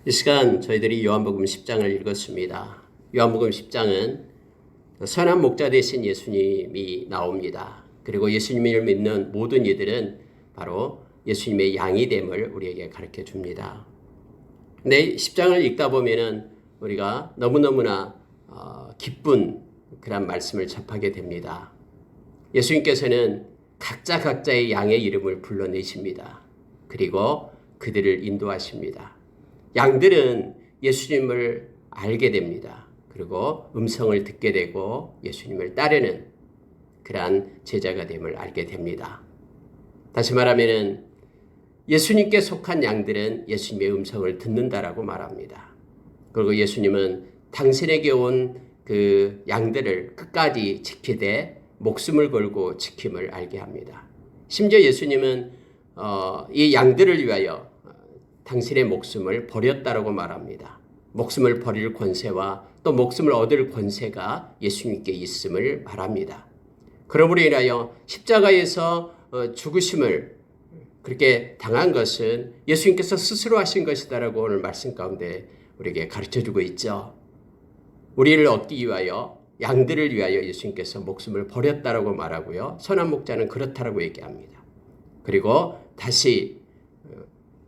이 시간 저희들이 요한복음 10장을 읽었습니다. 요한복음 10장은 선한 목자 되신 예수님이 나옵니다. 그리고 예수님을 믿는 모든 이들은 바로 예수님의 양이 됨을 우리에게 가르쳐 줍니다. 근데 10장을 읽다 보면은 우리가 너무너무나 기쁜 그런 말씀을 접하게 됩니다. 예수님께서는 각자의 양의 이름을 불러내십니다. 그리고 그들을 인도하십니다. 양들은 예수님을 알게 됩니다. 그리고 음성을 듣게 되고 예수님을 따르는 그러한 제자가 됨을 알게 됩니다. 다시 말하면 예수님께 속한 양들은 예수님의 음성을 듣는다라고 말합니다. 그리고 예수님은 당신에게 온 그 양들을 끝까지 지키되 목숨을 걸고 지킴을 알게 합니다. 심지어 예수님은 이 양들을 위하여 당신의 목숨을 버렸다라고 말합니다. 목숨을 버릴 권세와 또 목숨을 얻을 권세가 예수님께 있음을 말합니다. 그러므로 인하여 십자가에서 죽으심을 그렇게 당한 것은 예수님께서 스스로 하신 것이다라고 오늘 말씀 가운데 우리에게 가르쳐주고 있죠. 우리를 얻기 위하여 양들을 위하여 예수님께서 목숨을 버렸다라고 말하고요. 선한 목자는 그렇다라고 얘기합니다. 그리고 다시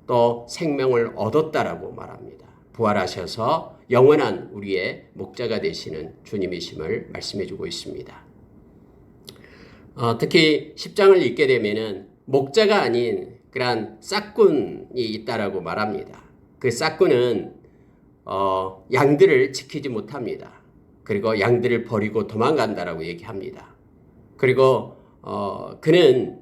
또 생명을 얻었다라고 말합니다. 부활하셔서 영원한 우리의 목자가 되시는 주님이심을 말씀해주고 있습니다. 특히 10장을 읽게 되면은 목자가 아닌 그러한 싹꾼이 있다라고 말합니다. 그 싹꾼은 양들을 지키지 못합니다. 그리고 양들을 버리고 도망간다라고 얘기합니다. 그리고 그는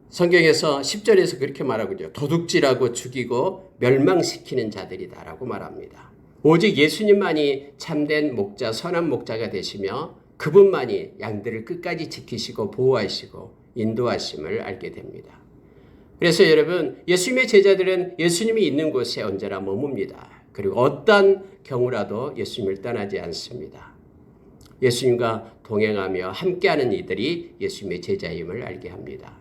성경에서 10절에서 그렇게 말하고 있죠. 도둑질하고 죽이고 멸망시키는 자들이다라고 말합니다. 오직 예수님만이 참된 목자, 선한 목자가 되시며 그분만이 양들을 끝까지 지키시고 보호하시고 인도하심을 알게 됩니다. 그래서 여러분, 예수님의 제자들은 예수님이 있는 곳에 언제나 머뭅니다. 그리고 어떤 경우라도 예수님을 떠나지 않습니다. 예수님과 동행하며 함께하는 이들이 예수님의 제자임을 알게 합니다.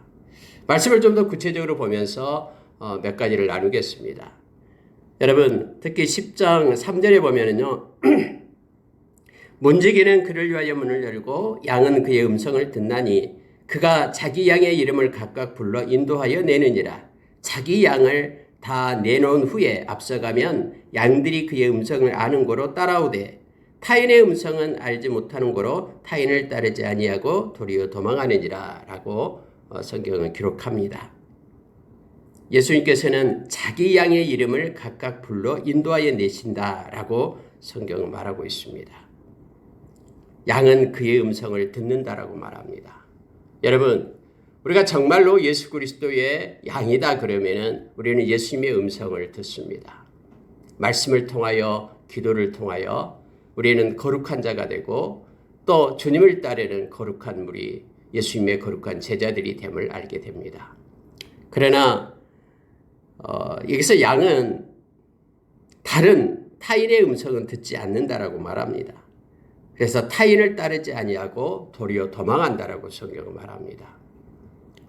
말씀을 좀 더 구체적으로 보면서 몇 가지를 나누겠습니다. 여러분, 특히 10장 3절에 보면은요. 문지기는 그를 위하여 문을 열고 양은 그의 음성을 듣나니 그가 자기 양의 이름을 각각 불러 인도하여 내느니라. 자기 양을 다 내놓은 후에 앞서가면 양들이 그의 음성을 아는 고로 따라오되 타인의 음성은 알지 못하는 고로 타인을 따르지 아니하고 도리어 도망하느니라 라고 성경은 기록합니다. 예수님께서는 자기 양의 이름을 각각 불러 인도하여 내신다라고 성경은 말하고 있습니다. 양은 그의 음성을 듣는다라고 말합니다. 여러분, 우리가 정말로 예수 그리스도의 양이다 그러면은 우리는 예수님의 음성을 듣습니다. 말씀을 통하여 기도를 통하여 우리는 거룩한 자가 되고 또 주님을 따르는 거룩한 무리 예수님의 거룩한 제자들이 됨을 알게 됩니다. 그러나 여기서 양은 다른 타인의 음성은 듣지 않는다라고 말합니다. 그래서 타인을 따르지 아니하고 도리어 도망한다라고 성경은 말합니다.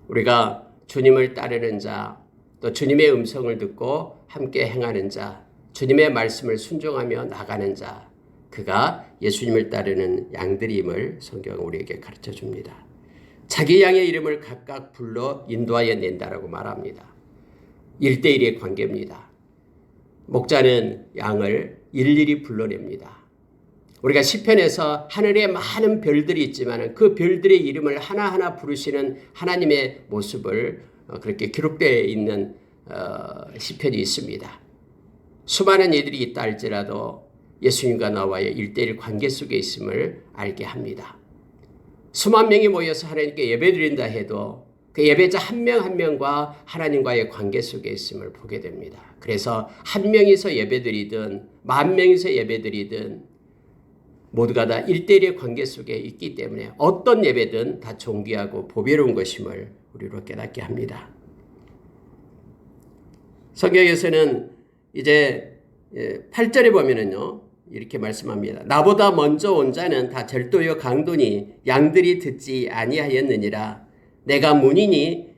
우리가 주님을 따르는 자, 또 주님의 음성을 듣고 함께 행하는 자, 주님의 말씀을 순종하며 나가는 자, 그가 예수님을 따르는 양들임을 성경은 우리에게 가르쳐 줍니다. 자기 양의 이름을 각각 불러 인도하여 낸다라고 말합니다. 1대1의 관계입니다. 목자는 양을 일일이 불러냅니다. 우리가 시편에서 하늘에 많은 별들이 있지만 그 별들의 이름을 하나하나 부르시는 하나님의 모습을 그렇게 기록되어 있는 시편이 있습니다. 수많은 이들이 있다 할지라도 예수님과 나와의 1대1 관계 속에 있음을 알게 합니다. 수만 명이 모여서 하나님께 예배드린다 해도 그 예배자 한 명 한 명과 하나님과의 관계 속에 있음을 보게 됩니다. 그래서 한 명이서 예배드리든 만 명이서 예배드리든 모두가 다 1대1의 관계 속에 있기 때문에 어떤 예배든 다 존귀하고 보배로운 것임을 우리로 깨닫게 합니다. 성경에서는 이제 8절에 보면은요. 이렇게 말씀합니다. 나보다 먼저 온 자는 다 절도요 강도니 양들이 듣지 아니하였느니라. 내가 문이니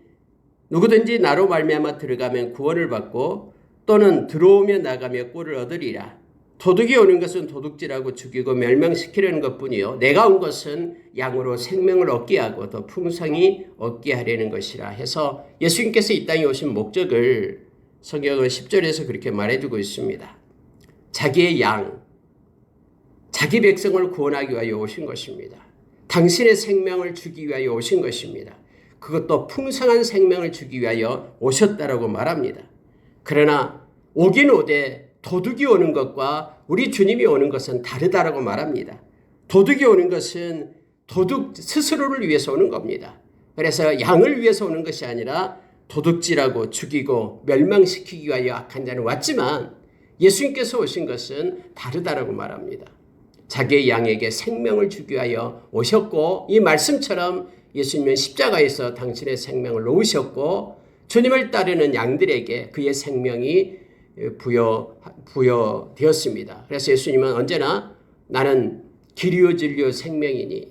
누구든지 나로 말미암아 들어가면 구원을 받고 또는 들어오며 나가며 꼴을 얻으리라. 도둑이 오는 것은 도둑질하고 죽이고 멸망시키려는 것뿐이요 내가 온 것은 양으로 생명을 얻게 하고 더 풍성히 얻게 하려는 것이라 해서 예수님께서 이 땅에 오신 목적을 성경은 10절에서 그렇게 말해주고 있습니다. 자기의 양, 자기 백성을 구원하기 위하여 오신 것입니다. 당신의 생명을 주기 위하여 오신 것입니다. 그것도 풍성한 생명을 주기 위하여 오셨다라고 말합니다. 그러나 오긴 오되 도둑이 오는 것과 우리 주님이 오는 것은 다르다라고 말합니다. 도둑이 오는 것은 도둑 스스로를 위해서 오는 겁니다. 그래서 양을 위해서 오는 것이 아니라 도둑질하고 죽이고 멸망시키기 위하여 악한 자는 왔지만 예수님께서 오신 것은 다르다라고 말합니다. 자기의 양에게 생명을 주기 위하여 오셨고 이 말씀처럼 예수님은 십자가에서 당신의 생명을 놓으셨고 주님을 따르는 양들에게 그의 생명이 부여되었습니다. 그래서 예수님은 언제나 나는 길이요 진리요 생명이니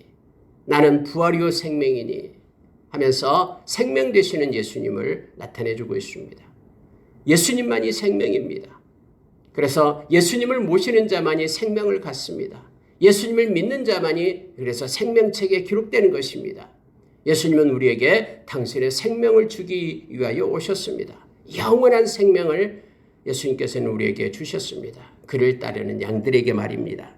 나는 부활이요 생명이니 하면서 생명 되시는 예수님을 나타내주고 있습니다. 예수님만이 생명입니다. 그래서 예수님을 모시는 자만이 생명을 갖습니다. 예수님을 믿는 자만이 그래서 생명책에 기록되는 것입니다. 예수님은 우리에게 당신의 생명을 주기 위하여 오셨습니다. 영원한 생명을 예수님께서는 우리에게 주셨습니다. 그를 따르는 양들에게 말입니다.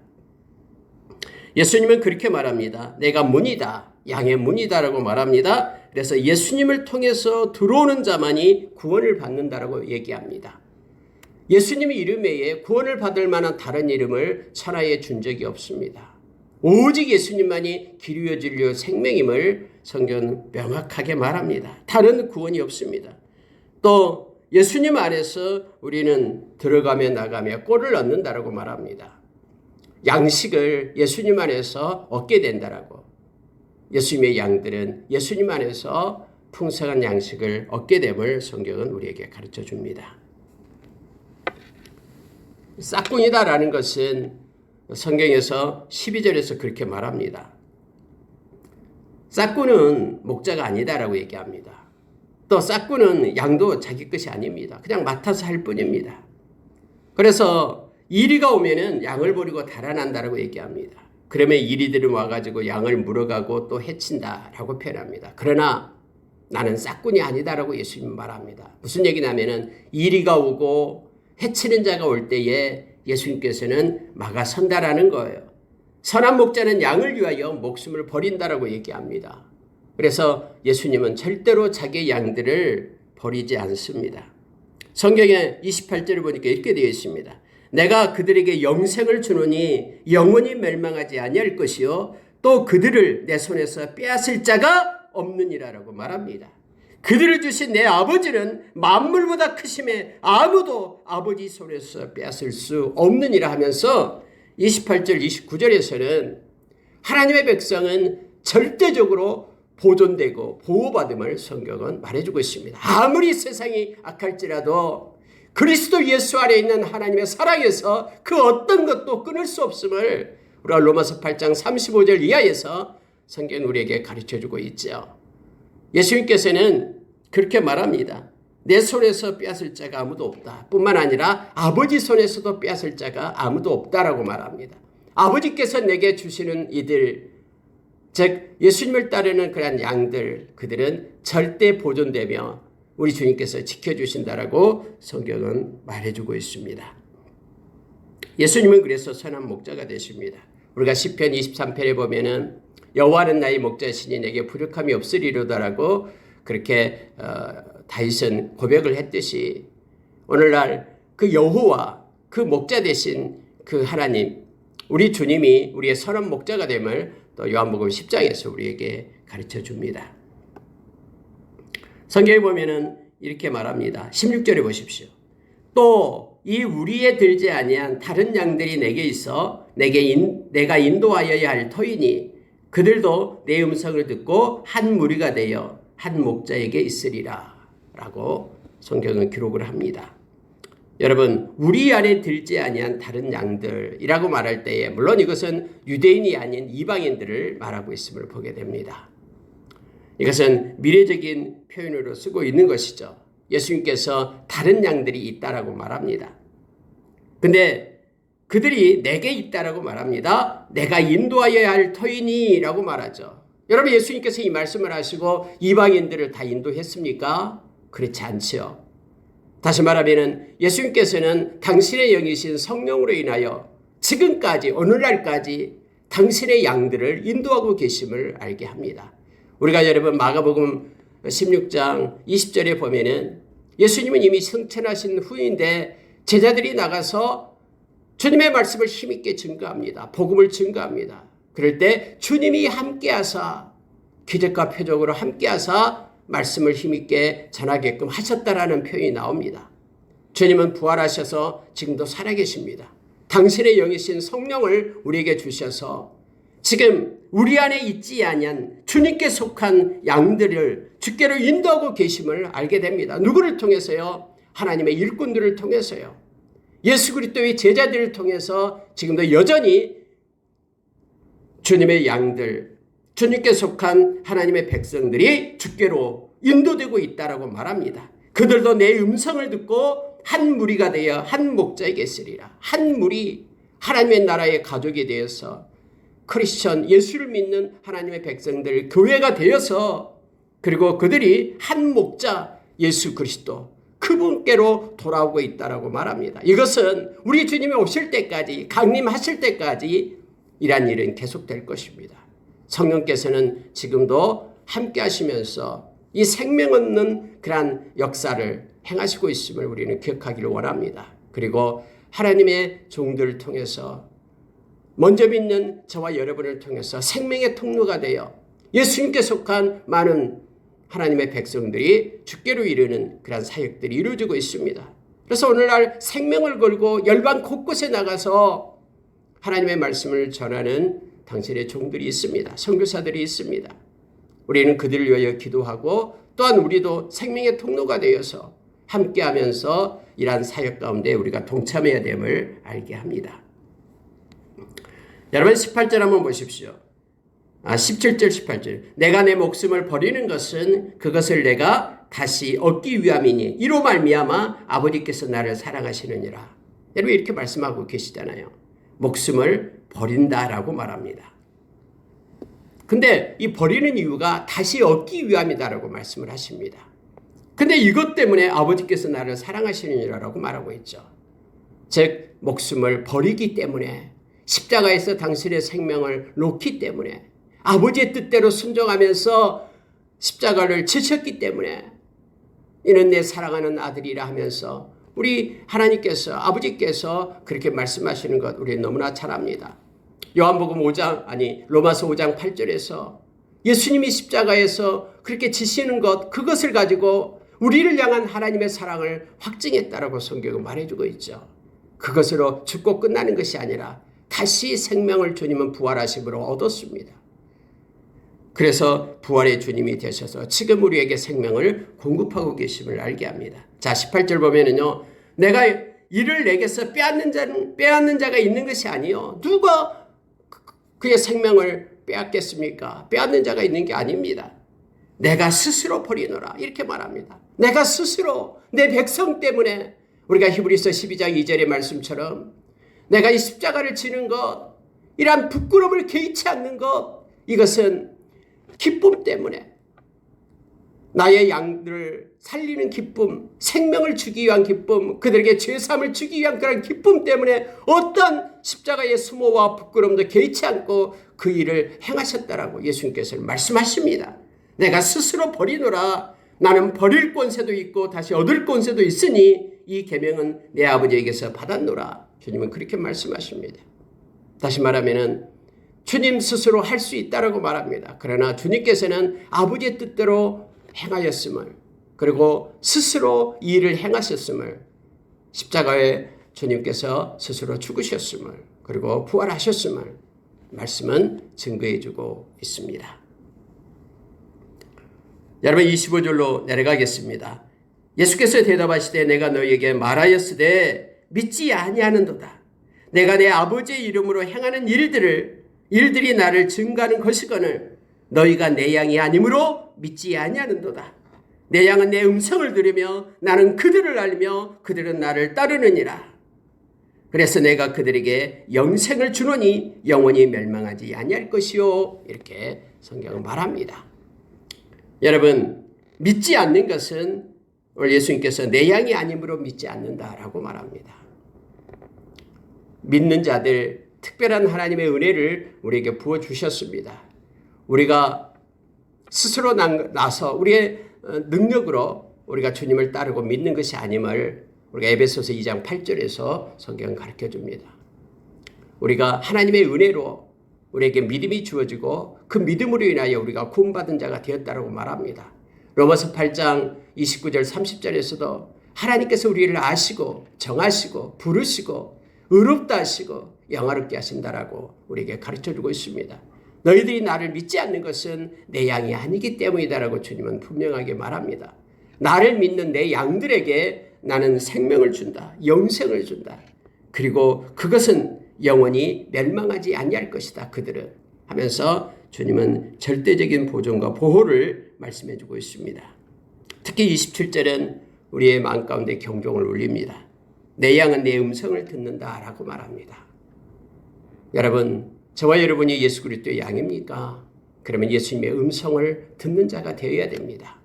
예수님은 그렇게 말합니다. 내가 문이다. 양의 문이다라고 말합니다. 그래서 예수님을 통해서 들어오는 자만이 구원을 받는다라고 얘기합니다. 예수님의 이름 외에 구원을 받을 만한 다른 이름을 천하에 준 적이 없습니다. 오직 예수님만이 길이요 진리요 생명임을 성경은 명확하게 말합니다. 다른 구원이 없습니다. 또 예수님 안에서 우리는 들어가며 나가며 꼴을 얻는다라고 말합니다. 양식을 예수님 안에서 얻게 된다라고. 예수님의 양들은 예수님 안에서 풍성한 양식을 얻게 됨을 성경은 우리에게 가르쳐 줍니다. 싹꾼이다라는 것은 성경에서 12절에서 그렇게 말합니다. 싹꾼은 목자가 아니다라고 얘기합니다. 또 싹꾼은 양도 자기 것이 아닙니다. 그냥 맡아서 할 뿐입니다. 그래서 이리가 오면은 양을 버리고 달아난다라고 얘기합니다. 그러면 이리들은 와가지고 양을 물어가고 또 해친다라고 표현합니다. 그러나 나는 싹꾼이 아니다라고 예수님은 말합니다. 무슨 얘기냐면은 이리가 오고 해치는 자가 올 때에 예수님께서는 막아선다라는 거예요. 선한 목자는 양을 위하여 목숨을 버린다라고 얘기합니다. 그래서 예수님은 절대로 자기의 양들을 버리지 않습니다. 성경에 28절을 보니까 이렇게 되어 있습니다. 내가 그들에게 영생을 주노니 영원히 멸망하지 아니할 것이요 또 그들을 내 손에서 빼앗을 자가 없느니라라고 말합니다. 그들을 주신 내 아버지는 만물보다 크심에 아무도 아버지 손에서 빼앗을 수 없느니라 하면서 28절 29절에서는 하나님의 백성은 절대적으로 보존되고 보호받음을 성경은 말해주고 있습니다. 아무리 세상이 악할지라도 그리스도 예수 안에 있는 하나님의 사랑에서 그 어떤 것도 끊을 수 없음을 우리가 로마서 8장 35절 이하에서 성경은 우리에게 가르쳐주고 있죠. 예수님께서는 그렇게 말합니다. 내 손에서 빼앗을 자가 아무도 없다. 뿐만 아니라 아버지 손에서도 빼앗을 자가 아무도 없다라고 말합니다. 아버지께서 내게 주시는 이들, 즉 예수님을 따르는 그러한 양들, 그들은 절대 보존되며 우리 주님께서 지켜주신다라고 성경은 말해주고 있습니다. 예수님은 그래서 선한 목자가 되십니다. 우리가 시편 23편에 보면은 여호와는 나의 목자시니 내게 부족함이 없으리로다라고 그렇게 다윗은 고백을 했듯이 오늘날 그 여호와 그 목자 되신 그 하나님 우리 주님이 우리의 선한 목자가 됨을 또 요한복음 10장에서 우리에게 가르쳐 줍니다. 성경에 보면은 이렇게 말합니다. 16절에 보십시오. 또 이 우리에 들지 아니한 다른 양들이 내게 있어 내가 인도하여야 할 터이니 그들도 내 음성을 듣고 한 무리가 되어 한 목자에게 있으리라 라고 성경은 기록을 합니다. 여러분 우리 안에 들지 아니한 다른 양들이라고 말할 때에 물론 이것은 유대인이 아닌 이방인들을 말하고 있음을 보게 됩니다. 이것은 미래적인 표현으로 쓰고 있는 것이죠. 예수님께서 다른 양들이 있다라고 말합니다. 근데 그들이 내게 있다라고 말합니다. 내가 인도하여야 할 터이니라고 말하죠. 여러분, 예수님께서 이 말씀을 하시고 이방인들을 다 인도했습니까? 그렇지 않지요. 다시 말하면 예수님께서는 당신의 영이신 성령으로 인하여 지금까지 오늘날까지 당신의 양들을 인도하고 계심을 알게 합니다. 우리가 여러분 마가복음 16장 20절에 보면은 예수님은 이미 승천하신 후인데 제자들이 나가서 주님의 말씀을 힘있게 증거합니다. 복음을 증거합니다. 그럴 때 주님이 함께하사 기적과 표적으로 함께하사 말씀을 힘있게 전하게끔 하셨다라는 표현이 나옵니다. 주님은 부활하셔서 지금도 살아계십니다. 당신의 영이신 성령을 우리에게 주셔서 지금 우리 안에 있지 아니한 주님께 속한 양들을 주께로 인도하고 계심을 알게 됩니다. 누구를 통해서요? 하나님의 일꾼들을 통해서요. 예수 그리스도의 제자들을 통해서 지금도 여전히 주님의 양들, 주님께 속한 하나님의 백성들이 주께로 인도되고 있다라고 말합니다. 그들도 내 음성을 듣고 한 무리가 되어 한 목자에게 있으리라. 한 무리, 하나님의 나라의 가족이 되어서 크리스천, 예수를 믿는 하나님의 백성들, 교회가 되어서 그리고 그들이 한 목자, 예수 그리스도, 그분께로 돌아오고 있다라고 말합니다. 이것은 우리 주님이 오실 때까지, 강림하실 때까지 이란 일은 계속될 것입니다. 성령께서는 지금도 함께 하시면서 이 생명 없는 그러한 역사를 행하시고 있음을 우리는 기억하기를 원합니다. 그리고 하나님의 종들을 통해서 먼저 믿는 저와 여러분을 통해서 생명의 통로가 되어 예수님께 속한 많은 하나님의 백성들이 주께로 이르는 그런 사역들이 이루어지고 있습니다. 그래서 오늘날 생명을 걸고 열방 곳곳에 나가서 하나님의 말씀을 전하는 당신의 종들이 있습니다. 선교사들이 있습니다. 우리는 그들을 위하여 기도하고 또한 우리도 생명의 통로가 되어서 함께하면서 이러한 사역 가운데 우리가 동참해야 됨을 알게 합니다. 여러분 18절 한번 보십시오. 17절 18절. 내가 내 목숨을 버리는 것은 그것을 내가 다시 얻기 위함이니 이로 말미암아 아버지께서 나를 사랑하시느니라. 여러분 이렇게 말씀하고 계시잖아요. 목숨을 버린다라고 말합니다. 근데 이 버리는 이유가 다시 얻기 위함이다라고 말씀을 하십니다. 근데 이것 때문에 아버지께서 나를 사랑하시느니라라고 말하고 있죠. 즉 목숨을 버리기 때문에 십자가에서 당신의 생명을 놓기 때문에 아버지의 뜻대로 순종하면서 십자가를 지셨기 때문에 이는 내 사랑하는 아들이라 하면서 우리 하나님께서 아버지께서 그렇게 말씀하시는 것 우리 너무나 잘 압니다. 요한복음 5장 로마서 5장 8절에서 예수님이 십자가에서 그렇게 지시는 것 그것을 가지고 우리를 향한 하나님의 사랑을 확증했다라고 성경은 말해주고 있죠. 그것으로 죽고 끝나는 것이 아니라 다시 생명을 주님은 부활하심으로 얻었습니다. 그래서 부활의 주님이 되셔서 지금 우리에게 생명을 공급하고 계심을 알게 합니다. 자, 18절 보면은요. 내가 이를 내게서 빼앗는 자가 있는 것이 아니요. 누가 그의 생명을 빼앗겠습니까? 빼앗는 자가 있는 게 아닙니다. 내가 스스로 버리노라 이렇게 말합니다. 내가 스스로 내 백성 때문에 우리가 히브리서 12장 2절의 말씀처럼 내가 이 십자가를 지는 것 이러한 부끄러움을 개의치 않는 것 이것은 기쁨 때문에 나의 양들을 살리는 기쁨, 생명을 주기 위한 기쁨, 그들에게 죄사함을 주기 위한 그런 기쁨 때문에 어떤 십자가의 수모와 부끄러움도 개의치 않고 그 일을 행하셨다라고 예수님께서는 말씀하십니다. 내가 스스로 버리노라. 나는 버릴 권세도 있고 다시 얻을 권세도 있으니 이 계명은 내 아버지에게서 받았노라. 주님은 그렇게 말씀하십니다. 다시 말하면은 주님 스스로 할 수 있다라고 말합니다. 그러나 주님께서는 아버지의 뜻대로 행하였음을 그리고 스스로 이 일을 행하셨음을 십자가에 주님께서 스스로 죽으셨음을 그리고 부활하셨음을 말씀은 증거해주고 있습니다. 여러분 25절로 내려가겠습니다. 예수께서 대답하시되 내가 너희에게 말하였으되 믿지 아니하는도다. 내가 내 아버지의 이름으로 행하는 일들이 나를 증거하는 것이거늘 너희가 내 양이 아니므로 믿지 아니하는도다. 내 양은 내 음성을 들으며 나는 그들을 알며 그들은 나를 따르느니라. 그래서 내가 그들에게 영생을 주노니 영원히 멸망하지 아니할 것이요. 이렇게 성경은 말합니다. 여러분, 믿지 않는 것은 오늘 예수님께서 내 양이 아니므로 믿지 않는다라고 말합니다. 믿는 자들, 특별한 하나님의 은혜를 우리에게 부어주셨습니다. 우리가 스스로 나서 우리의 능력으로 우리가 주님을 따르고 믿는 것이 아님을 우리가 에베소서 2장 8절에서 성경은 가르쳐줍니다. 우리가 하나님의 은혜로 우리에게 믿음이 주어지고 그 믿음으로 인하여 우리가 구원받은 자가 되었다고 말합니다. 로마서 8장 29절 30절에서도 하나님께서 우리를 아시고 정하시고 부르시고 의롭다 하시고 영화롭게 하신다라고 우리에게 가르쳐주고 있습니다. 너희들이 나를 믿지 않는 것은 내 양이 아니기 때문이다라고 주님은 분명하게 말합니다. 나를 믿는 내 양들에게 나는 생명을 준다. 영생을 준다. 그리고 그것은 영원히 멸망하지 아니할 것이다. 그들은 하면서 주님은 절대적인 보존과 보호를 말씀해 주고 있습니다. 특히 27절은 우리의 마음 가운데 경종을 울립니다. 내 양은 내 음성을 듣는다라고 말합니다. 여러분, 저와 여러분이 예수 그리스도의 양입니까? 그러면 예수님의 음성을 듣는 자가 되어야 됩니다.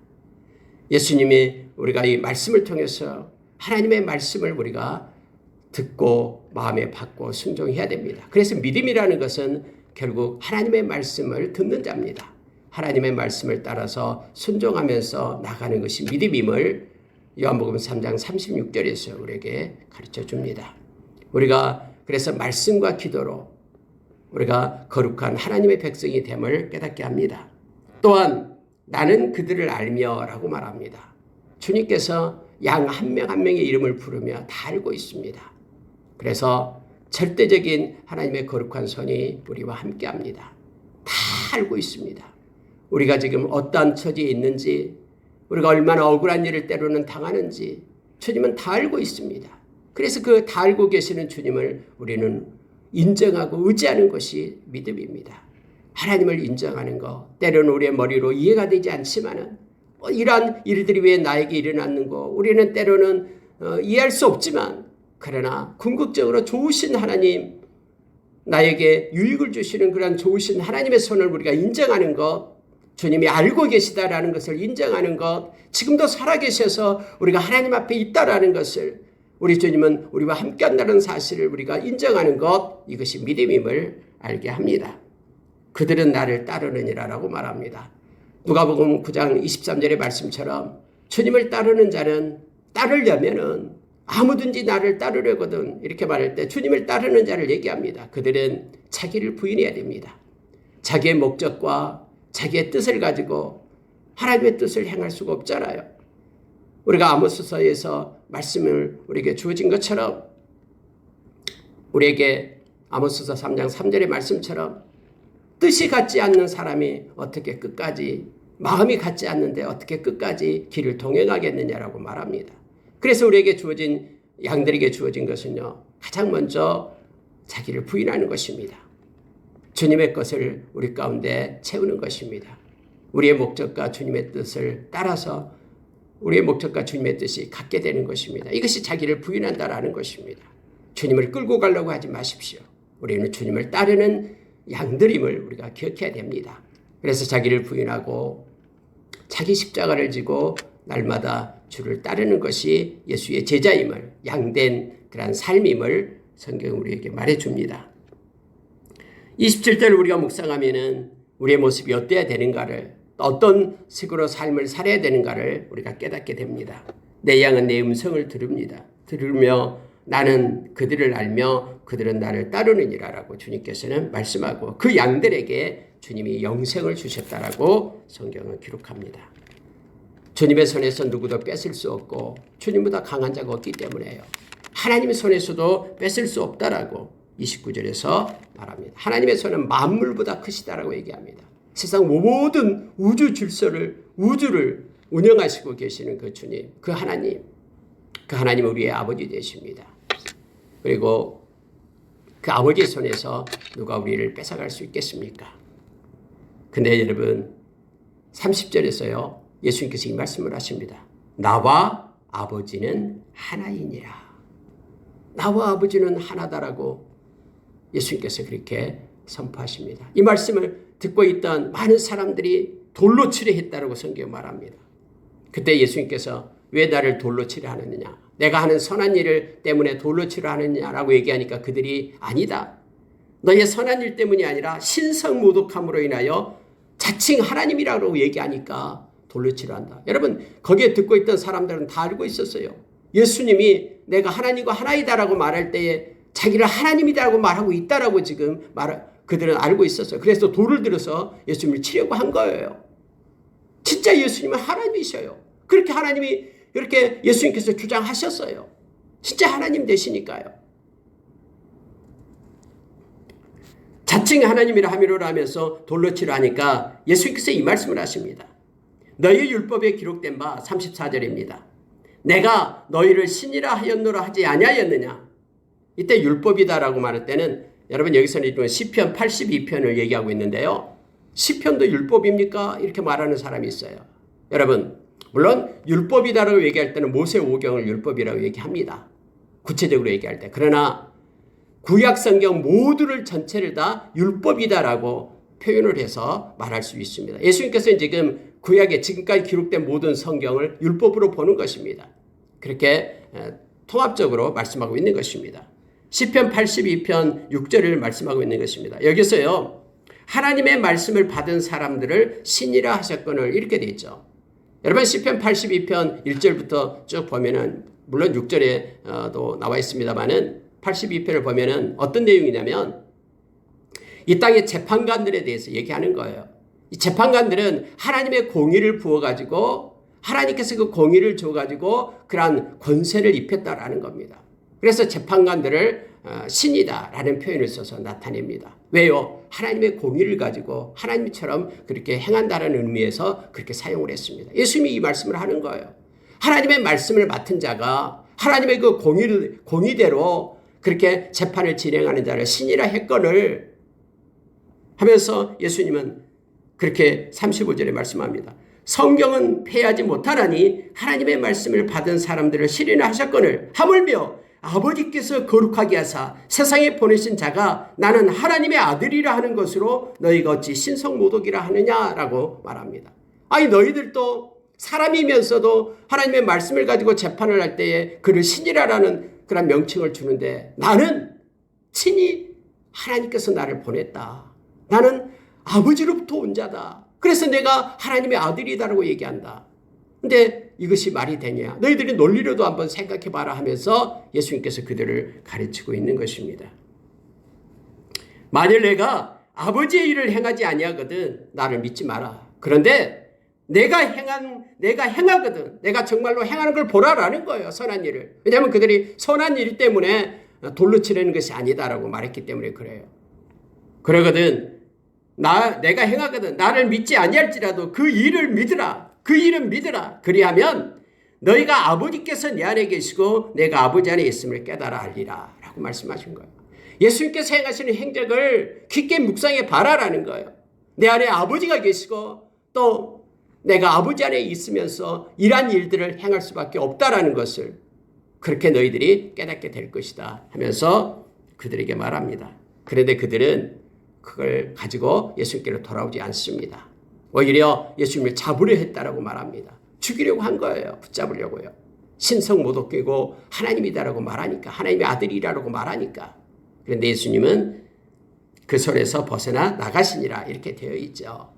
예수님이 우리가 이 말씀을 통해서 하나님의 말씀을 우리가 듣고 마음에 받고 순종해야 됩니다. 그래서 믿음이라는 것은 결국 하나님의 말씀을 듣는 자입니다. 하나님의 말씀을 따라서 순종하면서 나가는 것이 믿음임을 요한복음 3장 36절에서 우리에게 가르쳐 줍니다. 우리가 그래서 말씀과 기도로 우리가 거룩한 하나님의 백성이 됨을 깨닫게 합니다. 또한 나는 그들을 알며 라고 말합니다. 주님께서 양 한 명 한 명의 이름을 부르며 다 알고 있습니다. 그래서 절대적인 하나님의 거룩한 손이 우리와 함께 합니다. 다 알고 있습니다. 우리가 지금 어떠한 처지에 있는지, 우리가 얼마나 억울한 일을 때로는 당하는지 주님은 다 알고 있습니다. 그래서 그 다 알고 계시는 주님을 우리는 인정하고 의지하는 것이 믿음입니다. 하나님을 인정하는 것, 때로는 우리의 머리로 이해가 되지 않지만은 이러한 일들이 왜 나에게 일어났는고 우리는 때로는 이해할 수 없지만, 그러나 궁극적으로 좋으신 하나님, 나에게 유익을 주시는 그런 좋으신 하나님의 손을 우리가 인정하는 것, 주님이 알고 계시다라는 것을 인정하는 것, 지금도 살아계셔서 우리가 하나님 앞에 있다라는 것을, 우리 주님은 우리와 함께한다는 사실을 우리가 인정하는 것, 이것이 믿음임을 알게 합니다. 그들은 나를 따르느니라라고 말합니다. 누가복음 9장 23절의 말씀처럼 주님을 따르는 자는 따르려면은 아무든지 나를 따르려거든 이렇게 말할 때 주님을 따르는 자를 얘기합니다. 그들은 자기를 부인해야 됩니다. 자기의 목적과 자기의 뜻을 가지고 하나님의 뜻을 행할 수가 없잖아요. 우리가 아모스서에서 말씀을 우리에게 주어진 것처럼, 우리에게 아모스서 3장 3절의 말씀처럼 뜻이 같지 않는 사람이 어떻게 끝까지, 마음이 같지 않는데 어떻게 끝까지 길을 동행하겠느냐라고 말합니다. 그래서 우리에게 주어진, 양들에게 주어진 것은요, 가장 먼저 자기를 부인하는 것입니다. 주님의 것을 우리 가운데 채우는 것입니다. 우리의 목적과 주님의 뜻을 따라서 우리의 목적과 주님의 뜻이 같게 되는 것입니다. 이것이 자기를 부인한다라는 것입니다. 주님을 끌고 가려고 하지 마십시오. 우리는 주님을 따르는 양들임을 우리가 기억해야 됩니다. 그래서 자기를 부인하고 자기 십자가를 지고 날마다 주를 따르는 것이 예수의 제자임을, 양된 그러한 삶임을 성경은 우리에게 말해줍니다. 27절을 우리가 묵상하면은 우리의 모습이 어때야 되는가를, 어떤 식으로 삶을 살아야 되는가를 우리가 깨닫게 됩니다. 내 양은 내 음성을 들으며 나는 그들을 알며 그들은 나를 따르느니라라고 주님께서는 말씀하고, 그 양들에게 주님이 영생을 주셨다라고 성경은 기록합니다. 주님의 손에서 누구도 뺏을 수 없고 주님보다 강한 자가 없기 때문에요. 하나님의 손에서도 뺏을 수 없다라고 29절에서 말합니다. 하나님의 손은 만물보다 크시다라고 얘기합니다. 세상 모든 우주 질서를, 우주를 운영하시고 계시는 그 주님, 그 하나님은 우리의 아버지 되십니다. 그리고 그 아버지의 손에서 누가 우리를 뺏어갈 수 있겠습니까? 근데 여러분, 30절에서요, 예수님께서 이 말씀을 하십니다. 나와 아버지는 하나이니라. 나와 아버지는 하나다라고 예수님께서 그렇게 선포하십니다. 이 말씀을 듣고 있던 많은 사람들이 돌로 치려 했다라고 성경에 말합니다. 그때 예수님께서 왜 나를 돌로 치려 하느냐, 내가 하는 선한 일을 때문에 돌로 치려 하느냐라고 얘기하니까 그들이 아니다, 너의 선한 일 때문이 아니라 신성모독함으로 인하여 자칭 하나님이라고 얘기하니까 돌로 치려 한다. 여러분, 거기에 듣고 있던 사람들은 다 알고 있었어요. 예수님이 내가 하나님과 하나이다라고 말할 때에 자기를 하나님이다라고 말하고 있다라고 지금 그들은 알고 있었어요. 그래서 돌을 들어서 예수님을 치려고 한 거예요. 진짜 예수님은 하나님이셔요. 그렇게 하나님이 이렇게 예수님께서 주장하셨어요. 진짜 하나님 되시니까요. 자칭 하나님이라 함이로라 하면서 돌로 치려 하니까 예수님께서 이 말씀을 하십니다. 너희 율법에 기록된 바 34절입니다. 내가 너희를 신이라 하였노라 하지 아니하였느냐. 이때 율법이다라고 말할 때는 여러분 여기서는 시편 82편을 얘기하고 있는데요. 시편도 율법입니까? 이렇게 말하는 사람이 있어요. 여러분, 물론 율법이다라고 얘기할 때는 모세오경을 율법이라고 얘기합니다. 구체적으로 얘기할 때. 그러나 구약 성경 모두를 전체를 다 율법이다라고 표현을 해서 말할 수 있습니다. 예수님께서는 지금 구약에 지금까지 기록된 모든 성경을 율법으로 보는 것입니다. 그렇게 통합적으로 말씀하고 있는 것입니다. 시편 82편 6절을 말씀하고 있는 것입니다. 여기서요, 하나님의 말씀을 받은 사람들을 신이라 하셨거늘 이렇게 돼 있죠. 여러분, 시편 82편 1절부터 쭉 보면은, 물론 6절에도 나와 있습니다만은 82편을 보면은 어떤 내용이냐면 이 땅의 재판관들에 대해서 얘기하는 거예요. 이 재판관들은 하나님의 공의를 부어가지고 하나님께서 그 공의를 줘가지고 그러한 권세를 입혔다라는 겁니다. 그래서 재판관들을 신이다라는 표현을 써서 나타냅니다. 왜요? 하나님의 공의를 가지고 하나님처럼 그렇게 행한다라는 의미에서 그렇게 사용을 했습니다. 예수님이 이 말씀을 하는 거예요. 하나님의 말씀을 맡은 자가 하나님의 그 공의대로 그렇게 재판을 진행하는 자를 신이라 했거늘 하면서 예수님은 그렇게 35절에 말씀합니다. 성경은 폐하지 못하나니 하나님의 말씀을 받은 사람들을 신이라 하셨거늘 하물며 아버지께서 거룩하게 하사 세상에 보내신 자가 나는 하나님의 아들이라 하는 것으로 너희가 어찌 신성모독이라 하느냐라고 말합니다. 아니, 너희들도 사람이면서도 하나님의 말씀을 가지고 재판을 할 때에 그를 신이라라는 그런 명칭을 주는데, 나는 친히 하나님께서 나를 보냈다. 나는 아버지로부터 온 자다. 그래서 내가 하나님의 아들이다라고 얘기한다. 근데 이것이 말이 되냐? 너희들이 논리로도 한번 생각해봐라 하면서 예수님께서 그들을 가르치고 있는 것입니다. 만일 내가 아버지의 일을 행하지 아니하거든 나를 믿지 마라. 그런데 내가 행하거든, 내가 정말로 행하는 걸 보라라는 거예요. 선한 일을. 왜냐하면 그들이 선한 일 때문에 돌로 치려는 것이 아니다라고 말했기 때문에 그래요. 그러거든 내가 행하거든 나를 믿지 아니할지라도 그 일을 믿으라. 그 일은 믿으라. 그리하면 너희가 아버지께서 내 안에 계시고 내가 아버지 안에 있음을 깨달아 알리라 라고 말씀하신 거예요. 예수님께서 행하시는 행적을 깊게 묵상해 봐라라는 거예요. 내 안에 아버지가 계시고 또 내가 아버지 안에 있으면서 이러한 일들을 행할 수밖에 없다라는 것을 그렇게 너희들이 깨닫게 될 것이다 하면서 그들에게 말합니다. 그런데 그들은 그걸 가지고 예수님께로 돌아오지 않습니다. 오히려 예수님을 잡으려 했다라고 말합니다. 죽이려고 한 거예요. 붙잡으려고요. 신성모독이고 하나님이다라고 말하니까, 하나님의 아들이라고 말하니까. 그런데 예수님은 그 손에서 벗어나 나가시니라 이렇게 되어 있죠.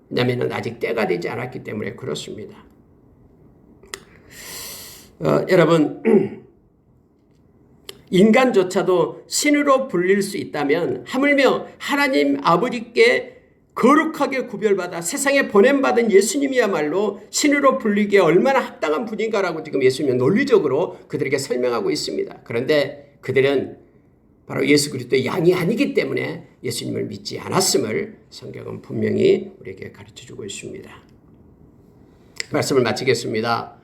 왜냐하면 아직 때가 되지 않았기 때문에 그렇습니다. 여러분, 인간조차도 신으로 불릴 수 있다면 하물며 하나님 아버지께 거룩하게 구별받아 세상에 보냄받은 예수님이야말로 신으로 불리기에 얼마나 합당한 분인가라고 지금 예수님은 논리적으로 그들에게 설명하고 있습니다. 그런데 그들은 바로 예수 그리스도의 양이 아니기 때문에 예수님을 믿지 않았음을 성경은 분명히 우리에게 가르쳐주고 있습니다. 말씀을 마치겠습니다.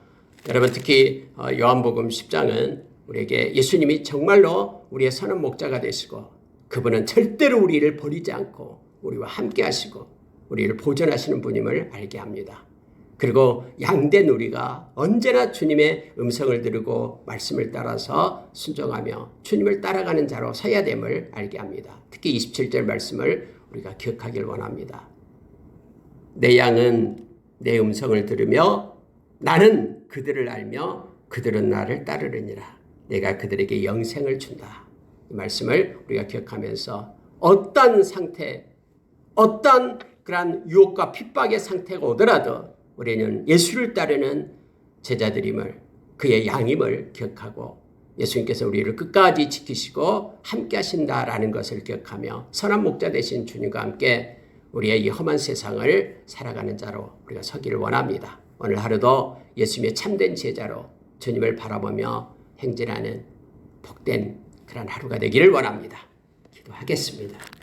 여러분, 특히 요한복음 10장은 우리에게 예수님이 정말로 우리의 선한 목자가 되시고 그분은 절대로 우리를 버리지 않고 우리와 함께 하시고 우리를 보존하시는 분임을 알게 합니다. 그리고 양된 우리가 언제나 주님의 음성을 들고 말씀을 따라서 순종하며 주님을 따라가는 자로 서야 됨을 알게 합니다. 특히 27절 말씀을 우리가 기억하길 원합니다. 내 양은 내 음성을 들으며 나는 그들을 알며 그들은 나를 따르느니라. 내가 그들에게 영생을 준다. 이 말씀을 우리가 기억하면서 어떤 상태, 어떤 그러한 유혹과 핍박의 상태가 오더라도 우리는 예수를 따르는 제자들임을, 그의 양임을 기억하고 예수님께서 우리를 끝까지 지키시고 함께 하신다라는 것을 기억하며 선한 목자 되신 주님과 함께 우리의 이 험한 세상을 살아가는 자로 우리가 서기를 원합니다. 오늘 하루도 예수님의 참된 제자로 주님을 바라보며 행진하는 복된 그런 하루가 되기를 원합니다. 기도하겠습니다.